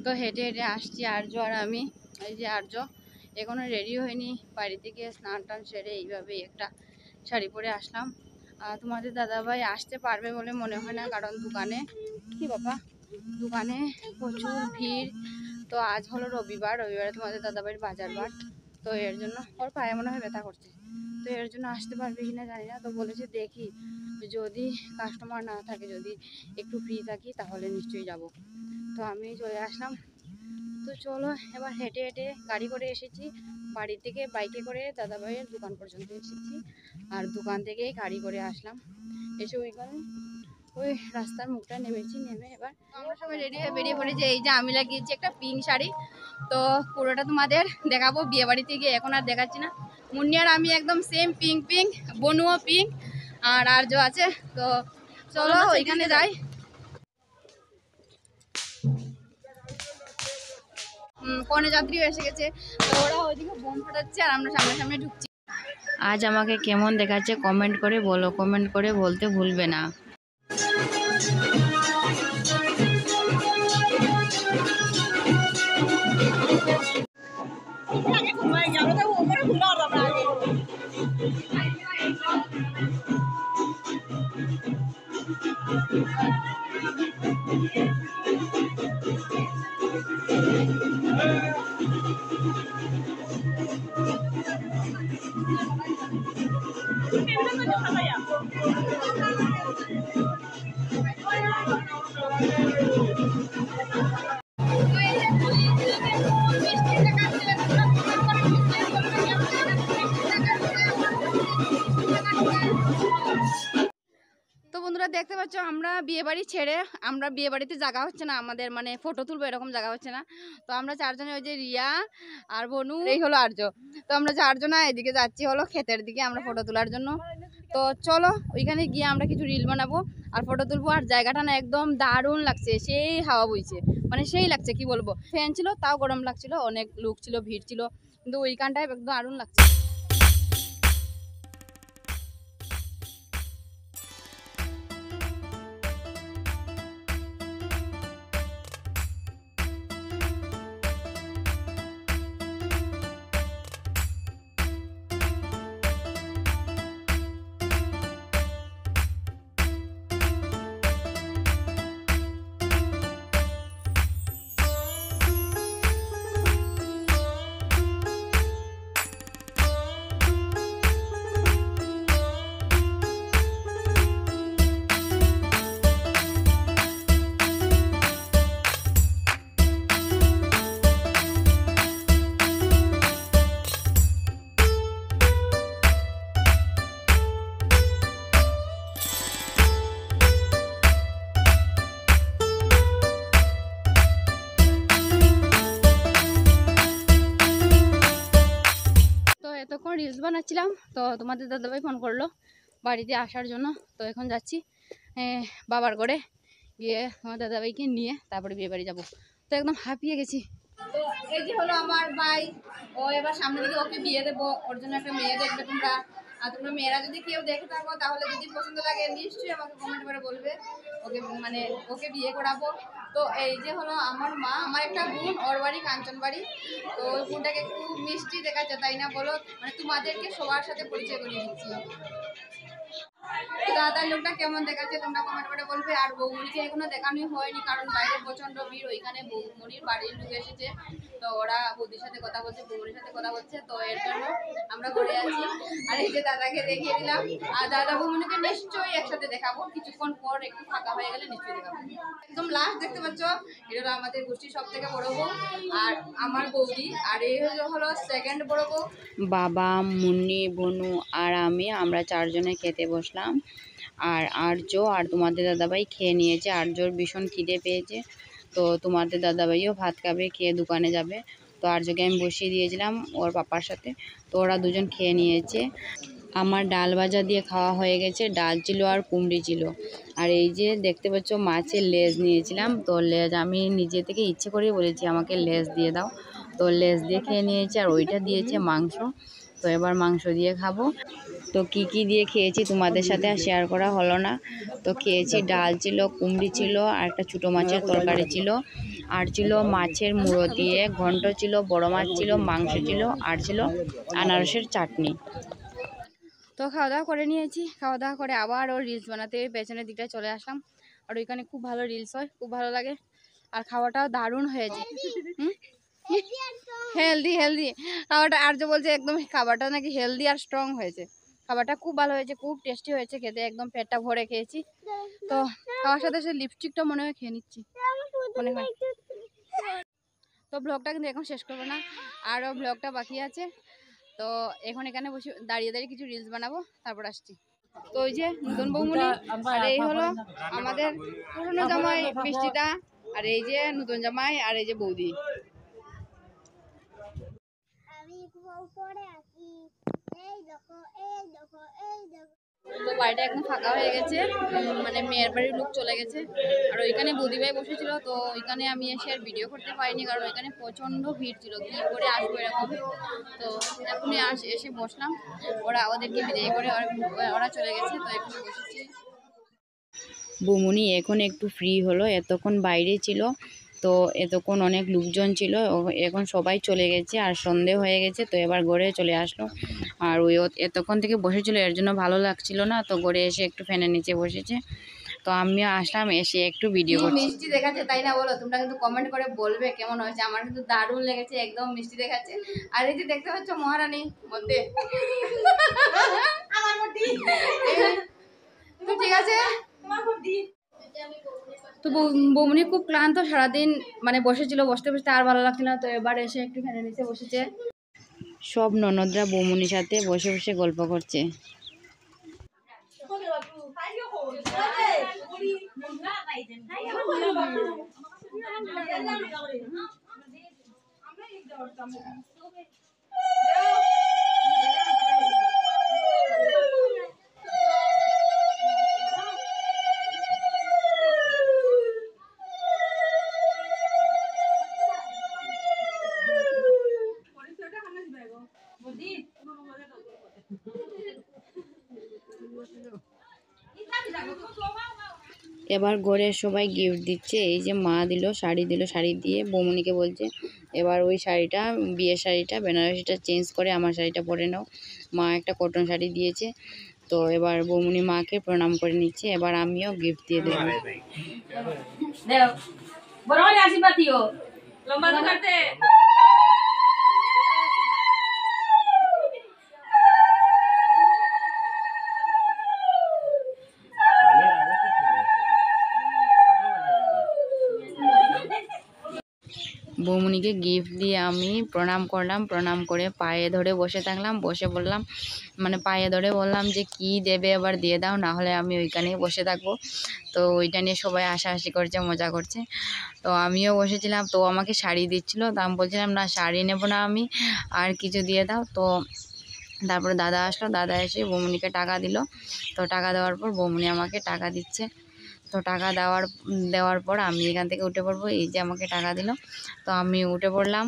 তো হেঁটে হেঁটে আসছি আর্য আর আমি। এই যে আর্য এখনো রেডি হয়নি, বাড়ি থেকে স্নান টান সেরে এইভাবে একটা শাড়ি পরে আসলাম। তোমাদের দাদাভাই আসতে পারবে বলে মনে হয় না, কারণ দোকানে কি বাবা দোকানে প্রচুর ভিড়। তো আজ হলো রবিবার, রবিবারে তোমাদের দাদাভাইয়ের বাজার বার, তো এর জন্য ওর পায়ে মনে হয় ব্যথা করছে, তো এর জন্য আসতে পারবে কিনা জানি না। তো বলেছে দেখি যদি কাস্টমার না থাকে, যদি একটু ফ্রি থাকি তাহলে নিশ্চয়ই যাব। তো আমি চলে আসলাম। তো চলো এবার হেঁটে হেঁটে গাড়ি করে এসেছি, বাড়ি থেকে বাইকে করে দাদাভাইয়ের দোকান পর্যন্ত এসেছি, আর দোকান থেকেই গাড়ি করে আসলাম। এসে ওই রাস্তার মুখটা নেমেছি, নেমে এবার আমরা সবাই রেডি হয়ে বেরিয়ে পড়েছি। এই যে আমি লাগিয়েছি একটা পিঙ্ক শাড়ি, তো পুরোটা তোমাদের দেখাবো বিয়ে বাড়িতে গিয়ে, এখন আর দেখাচ্ছি না। মুন্নি আর আমি একদম সেম পিঙ্ক পিঙ্ক, বনুও পিঙ্ক আর আর্য আছে। তো চলো ওইখানে যাই। কন্যাযাত্রীও এসে গেছে, তো ওরা ওইদিকে বোম ফাটাচ্ছে আর আমরা সামনে সামনে ঢুকছি। আজ আমাকে কেমন দেখাচ্ছে কমেন্ট করে বলো, কমেন্ট করে বলতে ভুলবে না। তো বন্ধুরা দেখতে পাচ্ছ আমরা বিয়ে বাড়ি ছেড়ে, আমরা বিয়ে বাড়িতে জায়গা হচ্ছে না আমাদের, মানে ফটো তুলবো এরকম জায়গা হচ্ছে না। তো আমরা চারজনে, ওই যে রিয়া আর বনু, এই হলো আর্য, তো আমরা চারজনা এদিকে যাচ্ছি হলো ক্ষেতের দিকে আমরা ফটো তোলার জন্য। তো চলো ওইখানে গিয়ে আমরা কিছু রিল বানাবো আর ফটো তুলবো। আর জায়গাটা না একদম দারুণ লাগছে, সেই হাওয়া বইছে, মানে সেই লাগছে, কি বলবো, ফ্যান ছিল তাও গরম লাগছিল, অনেক লোক ছিল, ভিড় ছিল, কিন্তু ওইখানটায় একদম দারুণ লাগছে। এতক্ষণ রিলস বানাচ্ছিলাম, তো তোমাদের দাদাভাই ফোন করলো বাড়িতে আসার জন্য। তো এখন যাচ্ছি বাবার ঘরে গিয়ে আমার দাদাভাইকে নিয়ে তারপরে বিয়ে বাড়ি যাবো। তো একদম হাঁপিয়ে গেছি। তো এই যে হলো আমার ভাই, ও এবার সামনে দিকে ওকে বিয়ে দেবো, ওর জন্য একটা মেয়ে দেখবে তোমরা। আর তোমরা মেয়েরা যদি কেউ দেখে থাকো তাহলে যদি পছন্দ লাগে নিশ্চয়ই আমাকে কমেন্ট করে বলবে, ওকে মানে ওকে বিয়ে করাবো। তো এই যে হলো আমার মা, আমার একটা বোন, ওর বাড়ি কাঞ্চনবাড়ি। তো ওই বোনটাকে একটু মিষ্টি দেখাচ্ছে, তাই না বলো, মানে তোমাদেরকে সবার সাথে পরিচয় করিয়ে দিচ্ছি। দাদার লোকটা কেমন দেখাচ্ছে তোমরা কমেন্ট করে বলবে। আর বৌমনিকে এখনো দেখানোই হয়নি, কারণ বাইরে প্রচন্ড ভিড়, ওইখানে বৌমনির বাড়ির লোক এসেছে, তো ওরা বৌদির সাথে কথা বলছে, বৌমনির সাথে কথা বলছে, তো এর জন্য আমরা ঘুরে আছি। আর এই যে দাদাকে দেখিয়ে দিলাম, আর দাদা বৌমনিকে নিশ্চয়ই একসাথে দেখাবো, কিছুক্ষণ পর একটু ফাঁকা হয়ে গেলে নিশ্চয়ই দেখাবো। একদম লাস্ট দেখতে পাচ্ছ, এটা আমাদের গোষ্ঠীর সব থেকে বড় বউ আর আমার বৌদি, আর এই হলো সেকেন্ড বড় বউ। বাবা, মুন্নি, বনু আর আমরা চারজনে খেতে বসলাম। আর আর্য আর তোমাদের দাদাভাই খেয়ে নিয়েছে, আর্যর ভীষণ খিদে পেয়েছে, তো তোমাদের দাদাভাইও ভাত খাবে, খেয়ে দোকানে যাবে। তো আর্যকে আমি বসিয়ে দিয়েছিলাম ওর পাপার সাথে, তো ওরা দুজন খেয়ে নিয়েছে। আমার ডাল ভাজা দিয়ে খাওয়া হয়ে গেছে, ডাল ছিল আর কুমড়ি ছিল। আর এই যে দেখতে পাচ্ছ মাছের লেজ নিয়েছিলাম, তো লেজ আমি নিজে থেকে ইচ্ছে করেই বলেছি আমাকে লেজ দিয়ে দাও, তো লেজ দিয়ে খেয়ে নিয়েছি। আর ওইটা দিয়েছে মাংস, তো এবার মাংস দিয়ে খাবো। তো কি দিয়ে খেয়েছি তোমাদের সাথে আর শেয়ার করা হলো না। তো খেয়েছি, ডাল ছিল, কুমড়ি ছিল আর একটা ছোটো মাছের তরকারি ছিল, আর ছিল মাছের মুড়ো দিয়ে ঘন্ট ছিল, বড় মাছ ছিল, মাংস ছিল, আর ছিল আনারসের চাটনি। তো খাওয়া দাওয়া করে নিয়েছি, খাওয়া দাওয়া করে আবার ওর রিলস বানাতে পেছনের দিকটায় চলে আসলাম। আর ওইখানে খুব ভালো রিলস হয়, খুব ভালো লাগে। আর খাওয়াটাও দারুণ হয়েছে, হেলদি হেলদি খাবারটা। আর যে বলছে একদম খাবারটা নাকি হেলদি আর স্ট্রং হয়েছে। খাবারটা খুব ভালো হয়েছে, খুব টেস্টি হয়েছে খেতে, একদম পেটটা ভরে খেয়েছি। তো খাওয়ার সাথে সে লিপস্টিকটা মনে হয় খেয়ে নিচ্ছি মনে হয়। তো ব্লগটা কিন্তু এখন শেষ করবো না, আরও ব্লগটা বাকি আছে। তো এখন এখানে বসে দাঁড়িয়ে দাঁড়িয়ে কিছু রিলস বানাবো, তারপর আসছি। তো ওই যে নতুন বৌমনি, আর এই হলো আমাদের পুরনো জামাই মিষ্টিটা, আর এই যে নতুন জামাই, আর এই যে বৌদি। তো বাড়িটা একদম ফাঁকা হয়ে গেছে, মানে মেয়ের বাড়ির লোক চলে গেছে। আর ওইখানে বৌদিভাই বসেছিল, তো ওইখানে আমি এসে আর ভিডিও করতে পারিনি, কারণ ওইখানে প্রচণ্ড ভিড় ছিল, কী করে আসবো এরকম। তো এখনই এসে বসলাম, ওদেরকে বিদায় করে ওরা চলে গেছে, তো এখন বসেছি। বৌমনি এখন একটু ফ্রি হলো, এতক্ষণ বাইরে ছিল, তো এতক্ষণ অনেক লোকজন ছিল, এখন সবাই চলে গেছে আর সন্ধে হয়ে গেছে, তো এবার ঘরে চলে আসলো। আর ওই এতক্ষণ থেকে বসেছিল, এর জন্য ভালো লাগছিল না, তো ঘরে এসে একটু ফ্যানের নিচে বসেছে। তো আমিও আসলাম, এসে একটু ভিডিও করছি। মিষ্টি দেখাচ্ছে তাই না বলো? তোমরা কিন্তু কমেন্ট করে বলবে কেমন হয়েছে। আমার কিন্তু দারুণ লেগেছে, একদম মিষ্টি দেখাচ্ছে। আর এই যে দেখতে পাচ্ছ মহারানী মধ্যে, তো ঠিক আছে। তো বৌমনি খুব ক্লান্ত, সারাদিন মানে বসেছিল, বসতে বসতে আর ভালো লাগছিল না, তো এবার এসে একটু ফ্যানের নিচে বসেছে। সব ননদরা বৌমনির সাথে বসে বসে গল্প করছে। এবার ঘরে সবাই গিফট দিচ্ছে, এই যে মা দিল শাড়ি, শাড়ি দিয়ে বৌমনিকে বলছে এবার ওই শাড়িটা, বিয়ের শাড়িটা, বেনারসিটা চেঞ্জ করে আমার শাড়িটা পরে নাও। মা একটা কটন শাড়ি দিয়েছে, তো এবার বৌমনি মাকে প্রণাম করে নিচ্ছে, এবার আমিও গিফট দিয়ে দেবো। বৌমনিকে গিফট দিয়ে আমি প্রণাম করলাম, প্রণাম করে পায়ে ধরে বসে থাকলাম, বসে বললাম, মানে পায়ে ধরে বললাম যে কি দেবে এবার দিয়ে দাও, না হলে আমি ওইখানেই বসে থাকবো। তো ওইটা নিয়ে সবাই হাসাহাসি করছে, মজা করছে। তো আমিও বসেছিলাম, তো আমাকে শাড়ি দিচ্ছিলো, তো আমি বলছিলাম না শাড়ি নেবো না আমি, আর কিছু দিয়ে দাও। তো তারপরে দাদা আসলো, দাদা এসে বৌমনিকে টাকা দিল। তো টাকা দেওয়ার পর বৌমনি আমাকে টাকা দিচ্ছে। তো টাকা দেওয়ার পর আমি এখান থেকে উঠে পড়বো, এই যে আমাকে টাকা দিল, তো আমি উঠে পড়লাম।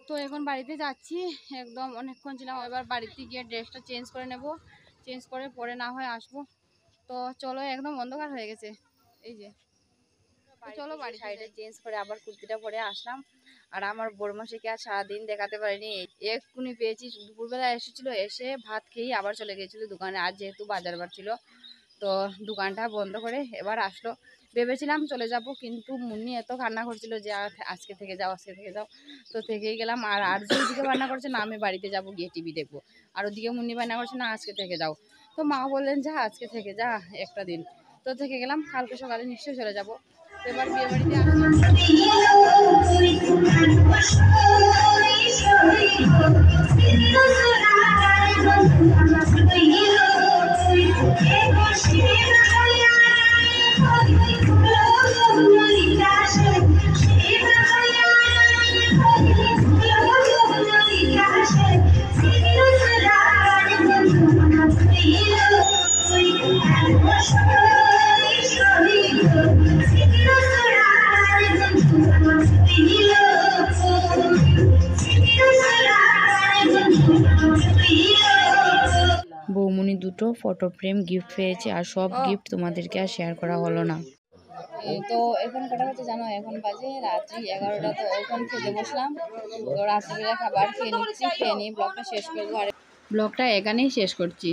তো এখন বাড়িতে যাচ্ছি, একদম অনেকক্ষণ ছিলাম, এবার বাড়িতে গিয়ে ড্রেসটা চেঞ্জ করে নেব, চেঞ্জ করে পরে না হয় আসবো। তো চলো, একদম অন্ধকার হয়ে গেছে, এই যে চলো বাড়ি। শাড়িটা চেঞ্জ করে আবার কুর্তিটা পরে আসলাম। আর আমার বড়মাসিকে আর সারাদিন দেখাতে পারিনি, এক্ষুনি পেয়েছি, দুপুরবেলা এসেছিলো, এসে ভাত খেয়েই আবার চলে গিয়েছিলো দোকানে। আজ যেহেতু বাজার বার ছিল, তো দোকানটা বন্ধ করে এবার আসলো। ভেবেছিলাম চলে যাব, কিন্তু মুন্নি এত কান্না করছিল যে আজকে থেকে যাও, আজকে থেকে যাও, তো থেকেই গেলাম। আর যে ওদিকে রান্না করছে না আমি বাড়িতে যাব, গিয়ে টিভি দেখবো, আর ওদিকে মুন্নি রান্না করছে না আজকে থেকে যাও। তো মা বললেন যা আজকে থেকে যা একটা দিন, তো থেকে গেলাম, কালকে সকালে নিশ্চয়ই চলে যাব। তো এবার বিয়ে বাড়িতে দুটো ফটো ফ্রেম গিফট পেয়েছি, আর সব গিফট তোমাদেরকে আর শেয়ার করা হলো না। তো এখন কটা হচ্ছে জানো, এখন বাজে রাত্রি 11টা। তো এখন খেতে বসলাম, তো রাত্রিবেলা খাবার খেয়ে নিচ্ছি, খেয়ে নিয়ে ব্লগটা শেষ করবো। আর ব্লগটা এখানেই শেষ করছি।